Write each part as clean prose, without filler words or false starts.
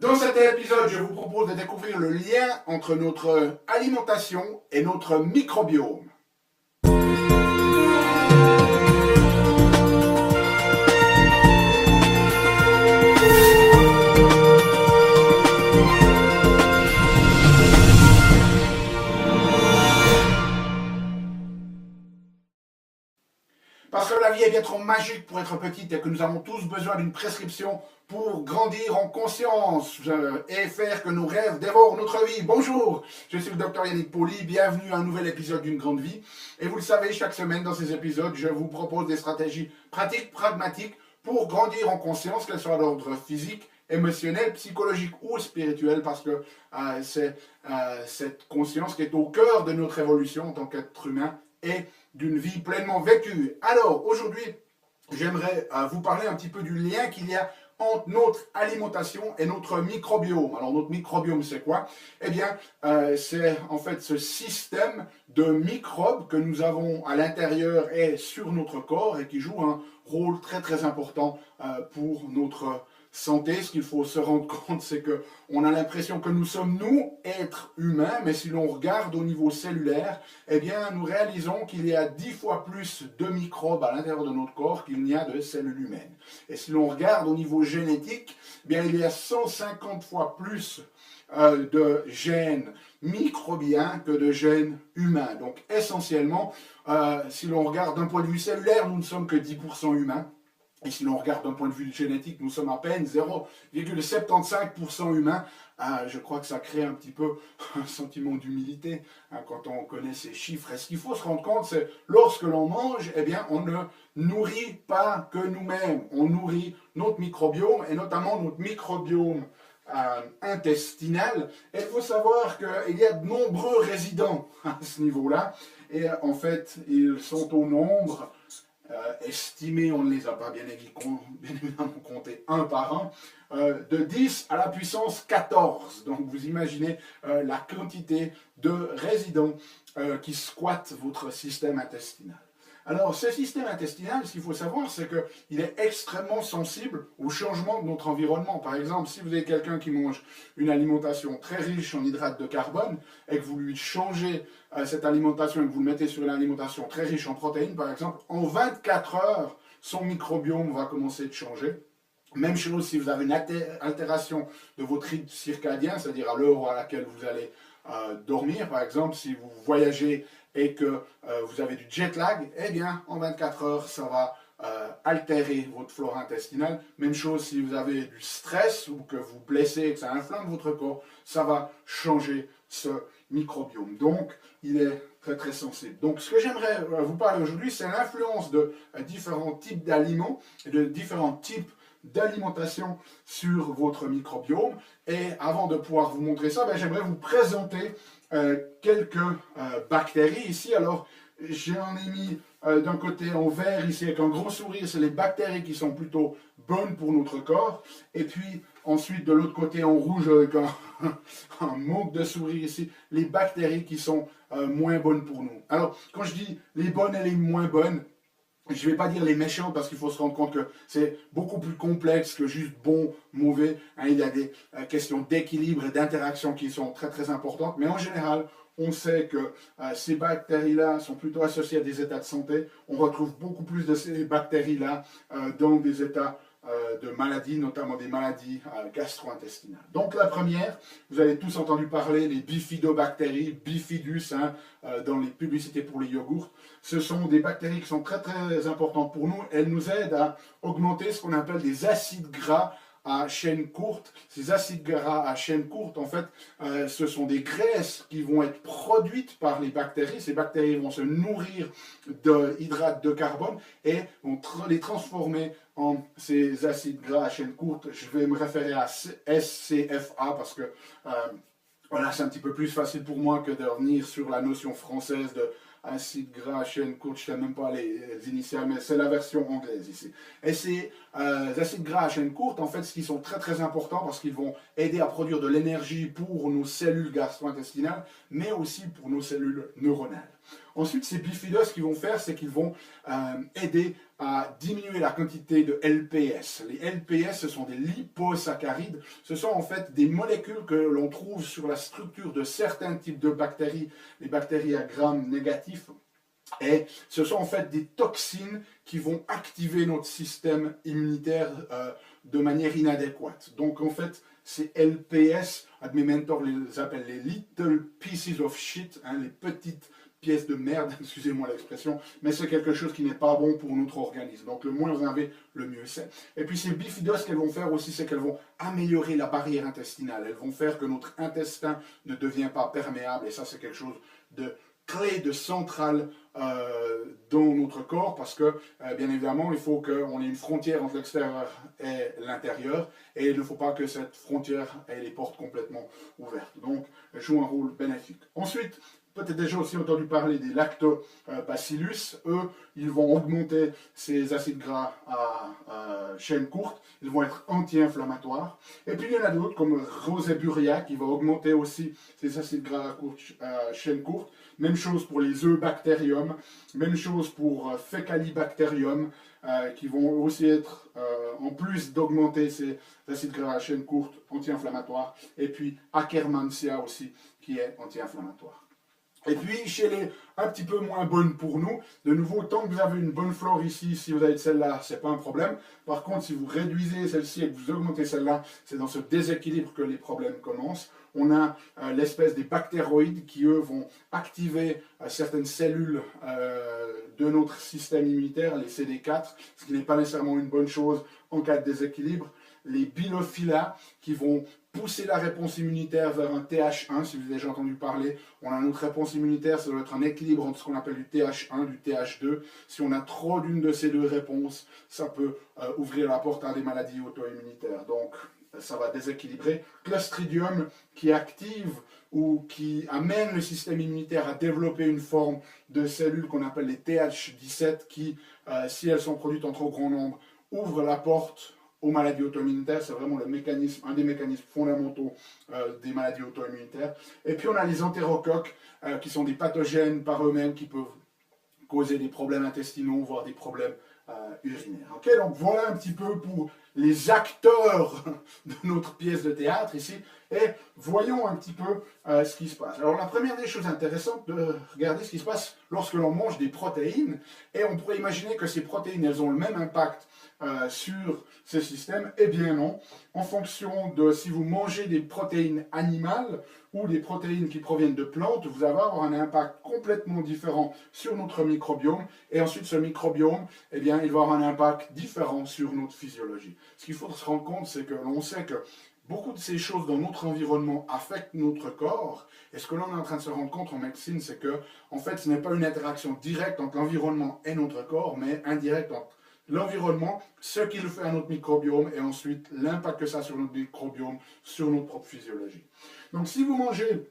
Dans cet épisode, je vous propose de découvrir le lien entre notre alimentation et notre microbiome. Parce que la vie est bien trop magique pour être petite et que nous avons tous besoin d'une prescription pour grandir en conscience et faire que nos rêves dévorent notre vie. Bonjour, je suis le docteur Yannick Poli, bienvenue à un nouvel épisode d'une grande vie. Et vous le savez, chaque semaine dans ces épisodes, je vous propose des stratégies pratiques, pragmatiques pour grandir en conscience, qu'elles soient d'ordre physique, émotionnel, psychologique ou spirituel, parce que c'est cette conscience qui est au cœur de notre évolution en tant qu'être humain et d'une vie pleinement vécue. Alors, aujourd'hui, j'aimerais vous parler un petit peu du lien qu'il y a entre notre alimentation et notre microbiome. Alors, notre microbiome, c'est quoi? Eh bien, c'est en fait ce système de microbes que nous avons à l'intérieur et sur notre corps et qui joue un rôle très très important pour notre santé. Ce qu'il faut se rendre compte, c'est que on a l'impression que nous sommes, nous, êtres humains, mais si l'on regarde au niveau cellulaire, eh bien, nous réalisons qu'il y a 10 fois plus de microbes à l'intérieur de notre corps qu'il n'y a de cellules humaines. Et si l'on regarde au niveau génétique, eh bien, il y a 150 fois plus de gènes microbiens que de gènes humains. Donc, essentiellement, si l'on regarde d'un point de vue cellulaire, nous ne sommes que 10% humains. Et si l'on regarde d'un point de vue génétique, nous sommes à peine 0,75% humains. Je crois que ça crée un petit peu un sentiment d'humilité quand on connaît ces chiffres. Et ce qu'il faut se rendre compte, c'est lorsque l'on mange, eh bien, on ne nourrit pas que nous-mêmes. On nourrit notre microbiome et notamment notre microbiome intestinal. Et il faut savoir qu'il y a de nombreux résidents à ce niveau-là. Et en fait, ils sont au nombre estimés, on ne les a pas bien évidemment comptés un par un, de 10 à la puissance 14. Donc vous imaginez la quantité de résidents qui squattent votre système intestinal. Alors, ce système intestinal, ce qu'il faut savoir, c'est qu'il est extrêmement sensible au changement de notre environnement. Par exemple, si vous avez quelqu'un qui mange une alimentation très riche en hydrates de carbone et que vous lui changez cette alimentation et que vous le mettez sur une alimentation très riche en protéines, par exemple, en 24 heures, son microbiome va commencer de changer. Même chose si vous avez une altération de votre rythme circadien, c'est-à-dire à l'heure à laquelle vous allez dormir, par exemple, si vous voyagez et que vous avez du jet lag, eh bien, en 24 heures, ça va altérer votre flore intestinale. Même chose si vous avez du stress ou que vous blessez et que ça inflamme votre corps, ça va changer ce microbiome. Donc, il est très très sensible. Donc, ce que j'aimerais vous parler aujourd'hui, c'est l'influence de différents types d'aliments et de différents types d'alimentation sur votre microbiome. Et avant de pouvoir vous montrer ça, j'aimerais vous présenter quelques bactéries ici. Alors, j'en ai mis d'un côté en vert ici avec un gros sourire, c'est les bactéries qui sont plutôt bonnes pour notre corps. Et puis ensuite de l'autre côté en rouge avec un manque de sourire ici, les bactéries qui sont moins bonnes pour nous. Alors, quand je dis les bonnes et les moins bonnes, je ne vais pas dire les méchants parce qu'il faut se rendre compte que c'est beaucoup plus complexe que juste bon, mauvais. Il y a des questions d'équilibre et d'interaction qui sont très très importantes. Mais en général, on sait que ces bactéries-là sont plutôt associées à des états de santé. On retrouve beaucoup plus de ces bactéries-là dans des états de maladies, notamment des maladies gastro-intestinales. Donc la première, vous avez tous entendu parler des bifidobactéries, bifidus, dans les publicités pour les yogourts. Ce sont des bactéries qui sont très très importantes pour nous. Elles nous aident à augmenter ce qu'on appelle des acides gras à chaîne courte. Ces acides gras à chaîne courte, en fait, ce sont des graisses qui vont être produites par les bactéries. Ces bactéries vont se nourrir d'hydrates de carbone et vont les transformer en ces acides gras à chaîne courte. Je vais me référer à SCFA parce que voilà, c'est un petit peu plus facile pour moi que de revenir sur la notion française de acide gras à chaîne courte. Je ne sais même pas les initiales, mais c'est la version anglaise ici. Et ces acides gras à chaîne courte, en fait, ce qui sont très très importants parce qu'ils vont aider à produire de l'énergie pour nos cellules gastro-intestinales, mais aussi pour nos cellules neuronales. Ensuite, ces bifidos, ce qu'ils vont faire, c'est qu'ils vont aider à diminuer la quantité de LPS. Les LPS, ce sont des liposaccharides. Ce sont en fait des molécules que l'on trouve sur la structure de certains types de bactéries, les bactéries à gram négatif. Et ce sont en fait des toxines qui vont activer notre système immunitaire de manière inadéquate. Donc en fait, ces LPS, mes mentors les appellent les little pieces of shit, hein, les petites pièces de merde, excusez-moi l'expression, mais c'est quelque chose qui n'est pas bon pour notre organisme. Donc le moins vous en avez, le mieux c'est. Et puis ces bifidos, ce qu'elles vont faire aussi, c'est qu'elles vont améliorer la barrière intestinale. Elles vont faire que notre intestin ne devient pas perméable, et ça c'est quelque chose de clé, de central dans notre corps, parce que bien évidemment il faut qu'on ait une frontière entre l'extérieur et l'intérieur, et il ne faut pas que cette frontière ait les portes complètement ouvertes. Donc elle joue un rôle bénéfique. Ensuite, peut-être déjà aussi entendu parler des lactobacillus. Eux, ils vont augmenter ces acides gras à chaîne courte. Ils vont être anti-inflammatoires. Et puis il y en a d'autres comme Roseburia qui va augmenter aussi ces acides gras à chaîne courte. Même chose pour les Eubacterium. Même chose pour Fecalibacterium qui vont aussi être, en plus d'augmenter ces acides gras à chaîne courte, anti-inflammatoires. Et puis Akkermansia aussi qui est anti-inflammatoire. Et puis, chez les un petit peu moins bonnes pour nous, de nouveau, tant que vous avez une bonne flore ici, si vous avez celle-là, c'est pas un problème. Par contre, si vous réduisez celle-ci et que vous augmentez celle-là, c'est dans ce déséquilibre que les problèmes commencent. On a l'espèce des bactéroïdes qui, eux, vont activer certaines cellules de notre système immunitaire, les CD4, ce qui n'est pas nécessairement une bonne chose en cas de déséquilibre. Les bilophila qui vont pousser la réponse immunitaire vers un TH1, si vous avez déjà entendu parler. On a notre réponse immunitaire, ça doit être un équilibre entre ce qu'on appelle du TH1, du TH2. Si on a trop d'une de ces deux réponses, ça peut ouvrir la porte à des maladies auto-immunitaires. Donc, ça va déséquilibrer. Clostridium qui active ou qui amène le système immunitaire à développer une forme de cellules qu'on appelle les TH17 qui, si elles sont produites en trop grand nombre, ouvrent la porte aux maladies auto-immunitaires. C'est vraiment le mécanisme, un des mécanismes fondamentaux des maladies auto-immunitaires. Et puis on a les entérocoques qui sont des pathogènes par eux-mêmes qui peuvent causer des problèmes intestinaux, voire des problèmes urinaires. Okay, donc voilà un petit peu pour les acteurs de notre pièce de théâtre ici. Et voyons un petit peu ce qui se passe. Alors la première des choses intéressantes de regarder ce qui se passe lorsque l'on mange des protéines. Et on pourrait imaginer que ces protéines, elles ont le même impact sur ces systèmes. Eh bien non. En fonction de si vous mangez des protéines animales ou des protéines qui proviennent de plantes, vous allez avoir un impact complètement différent sur notre microbiome. Et ensuite, ce microbiome, eh bien, il va avoir un impact différent sur notre physiologie. Ce qu'il faut se rendre compte, c'est que l'on sait que beaucoup de ces choses dans notre environnement affectent notre corps. Et ce que l'on est en train de se rendre compte en médecine, c'est que, en fait, ce n'est pas une interaction directe entre l'environnement et notre corps, mais indirecte entre l'environnement, ce qu'il fait à notre microbiome, et ensuite l'impact que ça a sur notre microbiome, sur notre propre physiologie. Donc, si vous mangez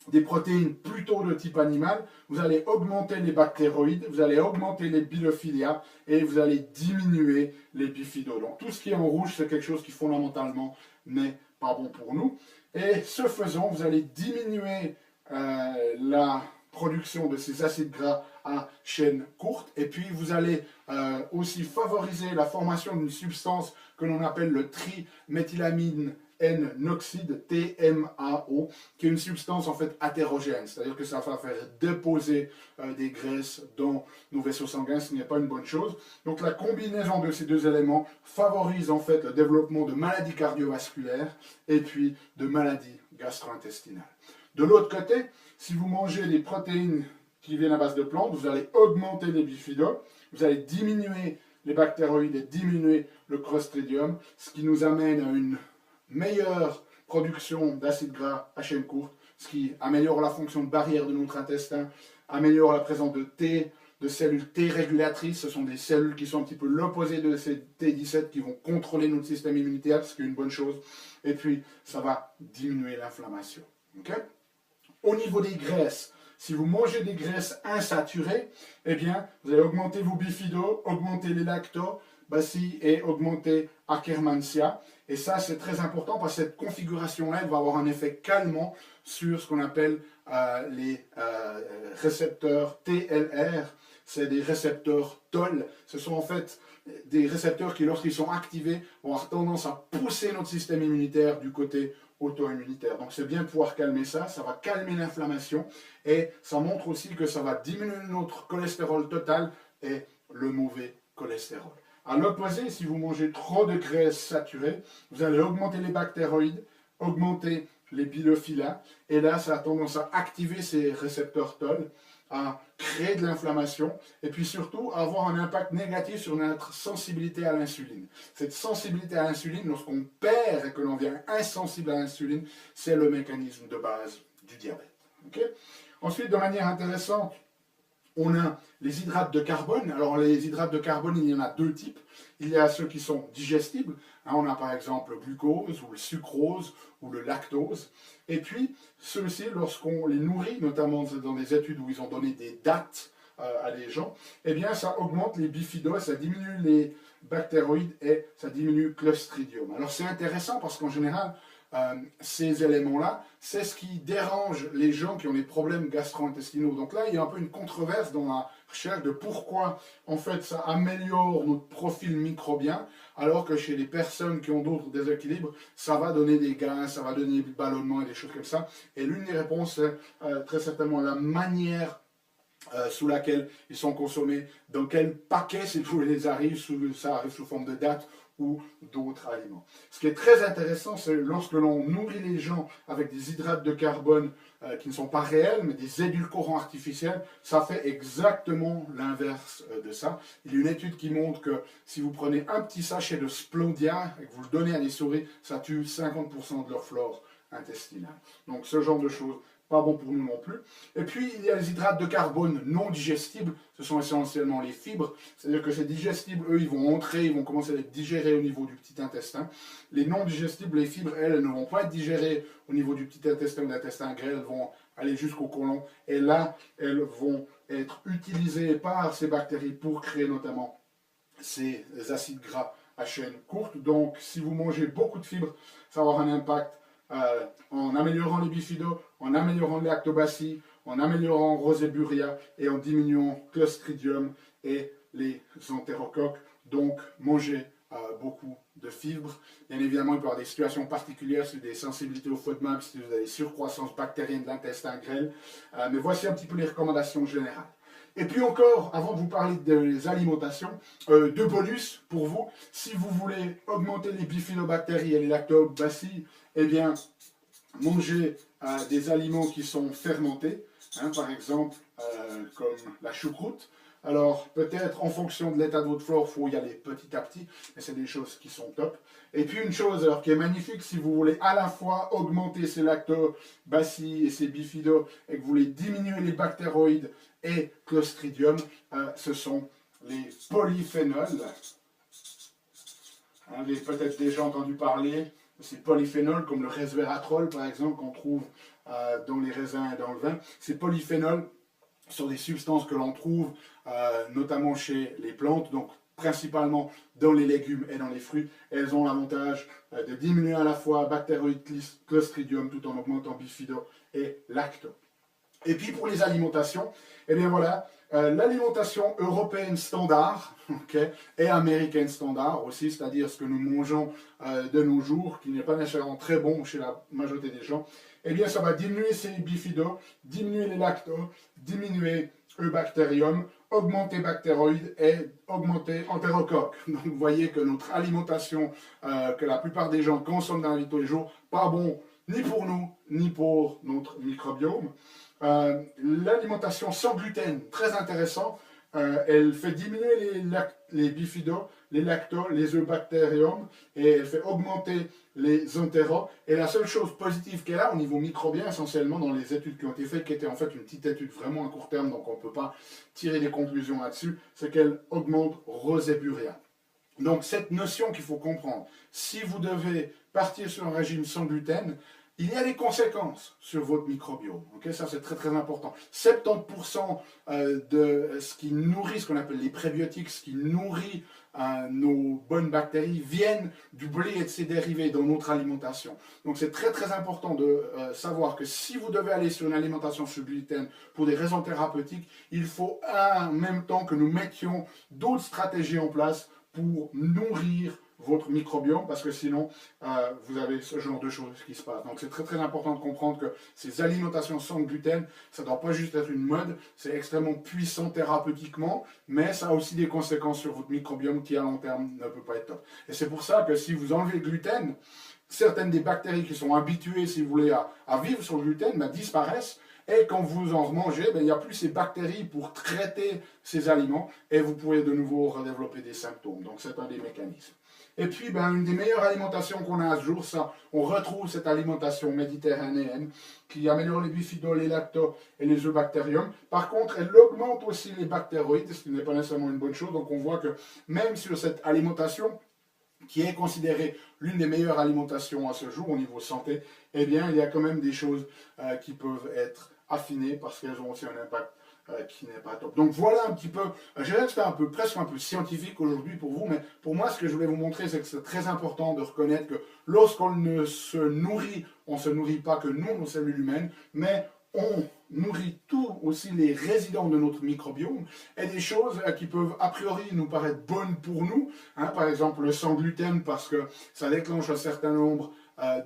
des protéines plutôt de type animal, vous allez augmenter les bactéroïdes, vous allez augmenter les bilophilia et vous allez diminuer les bifidos. Donc tout ce qui est en rouge, c'est quelque chose qui fondamentalement n'est pas bon pour nous. Et ce faisant, vous allez diminuer la production de ces acides gras à chaîne courte, et puis vous allez aussi favoriser la formation d'une substance que l'on appelle le triméthylamine N-oxyde, TMAO, qui est une substance en fait athérogène, c'est-à-dire que ça va faire déposer des graisses dans nos vaisseaux sanguins, ce qui n'est pas une bonne chose. Donc la combinaison de ces deux éléments favorise en fait le développement de maladies cardiovasculaires et puis de maladies gastro-intestinales. De l'autre côté, si vous mangez des protéines qui viennent à base de plantes, vous allez augmenter les bifidos, vous allez diminuer les bactéroïdes et diminuer le Clostridium, ce qui nous amène à une meilleure production d'acides gras à chaîne courte, ce qui améliore la fonction de barrière de notre intestin, améliore la présence de cellules T régulatrices. Ce sont des cellules qui sont un petit peu l'opposé de ces T17 qui vont contrôler notre système immunitaire, ce qui est une bonne chose. Et puis, ça va diminuer l'inflammation. Okay? Au niveau des graisses, si vous mangez des graisses insaturées, eh bien, vous allez augmenter vos bifidos, augmenter les lactobacilles et augmenter Akkermansia. Et ça, c'est très important parce que cette configuration-là, elle va avoir un effet calmant sur ce qu'on appelle les récepteurs TLR c'est des récepteurs TOL. Ce sont en fait des récepteurs qui, lorsqu'ils sont activés, vont avoir tendance à pousser notre système immunitaire du côté auto-immunitaire. Donc c'est bien de pouvoir calmer ça, ça va calmer l'inflammation et ça montre aussi que ça va diminuer notre cholestérol total et le mauvais cholestérol. À l'opposé, si vous mangez trop de graisses saturées, vous allez augmenter les bactéroïdes, augmenter les biophilas, et là, ça a tendance à activer ces récepteurs TOL, à créer de l'inflammation, et puis surtout à avoir un impact négatif sur notre sensibilité à l'insuline. Cette sensibilité à l'insuline, lorsqu'on perd et que l'on devient insensible à l'insuline, c'est le mécanisme de base du diabète. Okay? Ensuite, de manière intéressante, on a les hydrates de carbone. Alors les hydrates de carbone, il y en a deux types. Il y a ceux qui sont digestibles. On a par exemple le glucose ou le sucrose ou le lactose. Et puis ceux-ci, lorsqu'on les nourrit, notamment dans des études où ils ont donné des dates à des gens, eh bien ça augmente les bifidos, ça diminue les bactéroïdes et ça diminue le Clostridium. Alors c'est intéressant parce qu'en général, ces éléments-là, c'est ce qui dérange les gens qui ont des problèmes gastro-intestinaux. Donc là, il y a un peu une controverse dans la recherche de pourquoi, en fait, ça améliore notre profil microbien, alors que chez les personnes qui ont d'autres déséquilibres, ça va donner des gaz, ça va donner des ballonnements et des choses comme ça. Et l'une des réponses, c'est très certainement la manière sous laquelle ils sont consommés, dans quel paquet ces les ça arrive sous forme de date ou d'autres aliments. Ce qui est très intéressant, c'est lorsque l'on nourrit les gens avec des hydrates de carbone qui ne sont pas réels, mais des édulcorants artificiels, ça fait exactement l'inverse de ça. Il y a une étude qui montre que si vous prenez un petit sachet de Splendia et que vous le donnez à des souris, ça tue 50% de leur flore intestinale. Donc ce genre de choses, pas bon pour nous non plus. Et puis, il y a les hydrates de carbone non digestibles. Ce sont essentiellement les fibres. C'est-à-dire que ces digestibles, eux, ils vont entrer, ils vont commencer à être digérés au niveau du petit intestin. Les non digestibles, les fibres, elles ne vont pas être digérées au niveau du petit intestin ou de l'intestin grêle. Elles vont aller jusqu'au côlon. Et là, elles vont être utilisées par ces bactéries pour créer notamment ces acides gras à chaîne courte. Donc, si vous mangez beaucoup de fibres, ça va avoir un impact en améliorant les bifidos, en améliorant les lactobacilles, en améliorant Roseburia et en diminuant Clostridium et les entérocoques. Donc, mangez beaucoup de fibres. Bien évidemment, il peut y avoir des situations particulières, c'est des sensibilités au FODMAP, si vous avez surcroissance bactérienne de l'intestin grêle. Mais voici un petit peu les recommandations générales. Et puis encore, avant de vous parler des alimentations, deux bonus pour vous. Si vous voulez augmenter les bifidobactéries et les lactobacilles, eh bien, mangez des aliments qui sont fermentés, par exemple, comme la choucroute. Alors, peut-être en fonction de l'état de votre flore, il faut y aller petit à petit, mais c'est des choses qui sont top. Et puis une chose alors, qui est magnifique, si vous voulez à la fois augmenter ces lactobacilles et ces bifidos, et que vous voulez diminuer les bactéroïdes et Clostridium, ce sont les polyphénols. Vous avez peut-être déjà entendu parler de ces polyphénols, comme le resveratrol, par exemple, qu'on trouve dans les raisins et dans le vin. Ces polyphénols sont des substances que l'on trouve notamment chez les plantes, donc principalement dans les légumes et dans les fruits. Elles ont l'avantage de diminuer à la fois bactéroïdes, Clostridium, tout en augmentant bifido et lacto. Et puis pour les alimentations, eh bien voilà, l'alimentation européenne standard, okay, et américaine standard aussi, c'est-à-dire ce que nous mangeons de nos jours, qui n'est pas nécessairement très bon chez la majorité des gens, eh bien ça va diminuer ces bifidos, diminuer les lactos, diminuer Eubacterium, augmenter bactéroïdes et augmenter entérocoques. Donc vous voyez que notre alimentation, que la plupart des gens consomment dans la vie de tous les jours, pas bon ni pour nous, ni pour notre microbiome. L'alimentation sans gluten, très intéressant, elle fait diminuer les bifidos, les lactos, les eubacterium, et elle fait augmenter les entéros. Et la seule chose positive qu'elle a au niveau microbien, essentiellement dans les études qui ont été faites, qui étaient en fait une petite étude vraiment à court terme, donc on ne peut pas tirer des conclusions là-dessus, c'est qu'elle augmente Roseburia. Donc cette notion qu'il faut comprendre, si vous devez partir sur un régime sans gluten, il y a des conséquences sur votre microbiome. Okay, ça, c'est très, très important. 70% de ce qui nourrit, ce qu'on appelle les prébiotiques, ce qui nourrit nos bonnes bactéries, viennent du blé et de ses dérivés dans notre alimentation. Donc, c'est très, très important de savoir que si vous devez aller sur une alimentation sur gluten pour des raisons thérapeutiques, il faut en même temps que nous mettions d'autres stratégies en place pour nourrir votre microbiome, parce que sinon, vous avez ce genre de choses qui se passent. Donc, c'est très, très important de comprendre que ces alimentations sans gluten, ça ne doit pas juste être une mode, c'est extrêmement puissant thérapeutiquement, mais ça a aussi des conséquences sur votre microbiome qui, à long terme, ne peut pas être top. Et c'est pour ça que si vous enlevez le gluten, certaines des bactéries qui sont habituées, si vous voulez, à vivre sur le gluten, disparaissent. Et quand vous en remangez, il n'y a plus ces bactéries pour traiter ces aliments et vous pouvez de nouveau redévelopper des symptômes. Donc, c'est un des mécanismes. Et puis, une des meilleures alimentations qu'on a à ce jour, ça, on retrouve cette alimentation méditerranéenne qui améliore les bifidols, les lactos et les eubacterium. Par contre, elle augmente aussi les bactéroïdes, ce qui n'est pas nécessairement une bonne chose. Donc, on voit que même sur cette alimentation, qui est considérée l'une des meilleures alimentations à ce jour au niveau santé, eh bien, il y a quand même des choses qui peuvent être affinées parce qu'elles ont aussi un impact qui n'est pas top. Donc voilà un petit peu, je dirais que c'était presque un peu scientifique aujourd'hui pour vous, mais pour moi, ce que je voulais vous montrer, c'est que c'est très important de reconnaître que lorsqu'on ne se nourrit, on ne se nourrit pas que nous, nos cellules humaines, mais on nourrit tout aussi les résidents de notre microbiome et des choses qui peuvent a priori nous paraître bonnes pour nous, par exemple le sans gluten parce que ça déclenche un certain nombre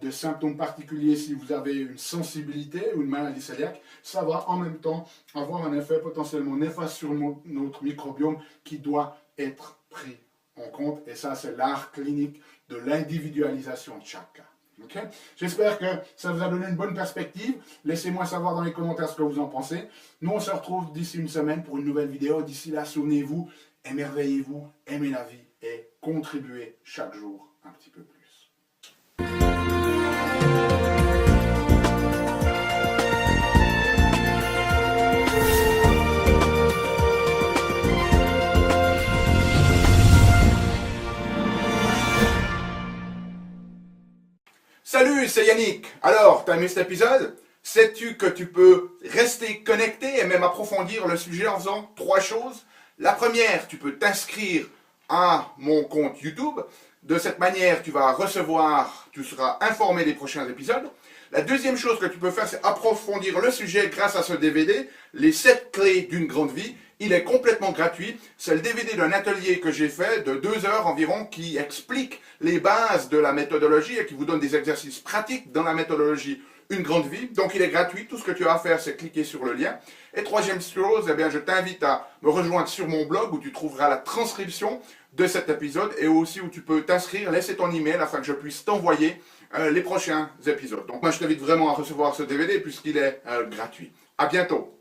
de symptômes particuliers si vous avez une sensibilité ou une maladie cœliaque, ça va en même temps avoir un effet potentiellement néfaste sur notre microbiome qui doit être pris en compte et ça c'est l'art clinique de l'individualisation de chaque cas. Okay. J'espère que ça vous a donné une bonne perspective. Laissez-moi savoir dans les commentaires ce que vous en pensez. Nous, on se retrouve d'ici une semaine pour une nouvelle vidéo. D'ici là, souvenez-vous, émerveillez-vous, aimez la vie et contribuez chaque jour un petit peu plus. Salut, c'est Yannick. Alors, t'as aimé cet épisode? Sais-tu que tu peux rester connecté et même approfondir le sujet en faisant 3 choses? La première, tu peux t'inscrire à mon compte YouTube. De cette manière, tu seras informé des prochains épisodes. La deuxième chose que tu peux faire, c'est approfondir le sujet grâce à ce DVD, les 7 clés d'une grande vie. Il est complètement gratuit. C'est le DVD d'un atelier que j'ai fait de 2 heures environ qui explique les bases de la méthodologie et qui vous donne des exercices pratiques dans la méthodologie Une grande vie. Donc il est gratuit. Tout ce que tu as à faire, c'est cliquer sur le lien. Et troisième chose, je t'invite à me rejoindre sur mon blog où tu trouveras la transcription de cet épisode et aussi où tu peux t'inscrire, laisser ton email afin que je puisse t'envoyer les prochains épisodes. Donc moi, je t'invite vraiment à recevoir ce DVD puisqu'il est gratuit. À bientôt.